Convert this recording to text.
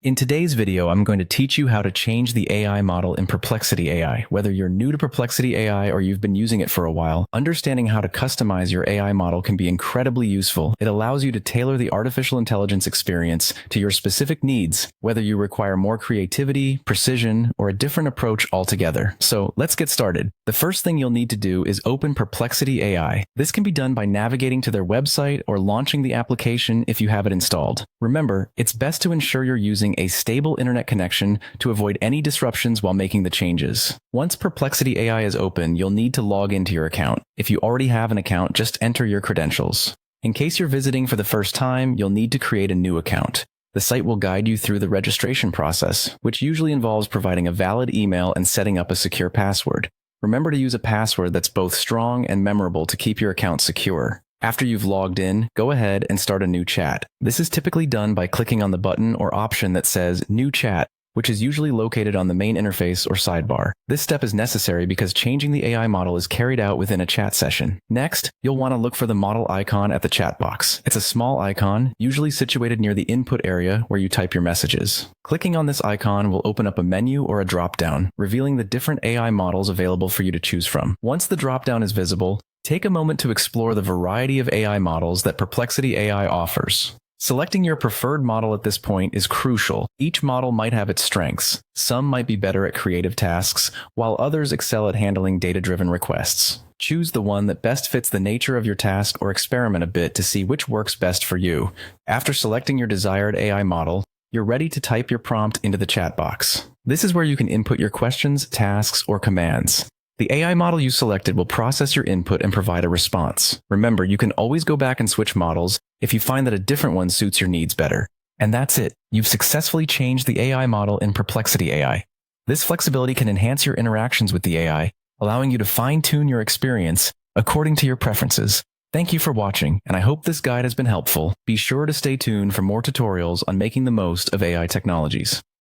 In today's video, I'm going to teach you how to change the AI model in Perplexity AI. Whether you're new to Perplexity AI or you've been using it for a while, understanding how to customize your AI model can be incredibly useful. It allows you to tailor the artificial intelligence experience to your specific needs, whether you require more creativity, precision, or a different approach altogether. So let's get started. The first thing you'll need to do is open Perplexity AI. This can be done by navigating to their website or launching the application if you have it installed. Remember, it's best to ensure you're using a stable internet connection to avoid any disruptions while making the changes. Once Perplexity AI is open, you'll need to log into your account. If you already have an account, just enter your credentials. In case you're visiting for the first time, you'll need to create a new account. The site will guide you through the registration process, which usually involves providing a valid email and setting up a secure password. Remember to use a password that's both strong and memorable to keep your account secure. After you've logged in, go ahead and start a new chat. This is typically done by clicking on the button or option that says New Chat, which is usually located on the main interface or sidebar. This step is necessary because changing the AI model is carried out within a chat session. Next, you'll want to look for the model icon at the chat box. It's a small icon, usually situated near the input area where you type your messages. Clicking on this icon will open up a menu or a drop-down, revealing the different AI models available for you to choose from. Once the drop-down is visible, take a moment to explore the variety of AI models that Perplexity AI offers. Selecting your preferred model at this point is crucial. Each model might have its strengths. Some might be better at creative tasks, while others excel at handling data-driven requests. Choose the one that best fits the nature of your task or experiment a bit to see which works best for you. After selecting your desired AI model, you're ready to type your prompt into the chat box. This is where you can input your questions, tasks, or commands. The AI model you selected will process your input and provide a response. Remember, you can always go back and switch models if you find that a different one suits your needs better. And that's it. You've successfully changed the AI model in Perplexity AI. This flexibility can enhance your interactions with the AI, allowing you to fine-tune your experience according to your preferences. Thank you for watching, and I hope this guide has been helpful. Be sure to stay tuned for more tutorials on making the most of AI technologies.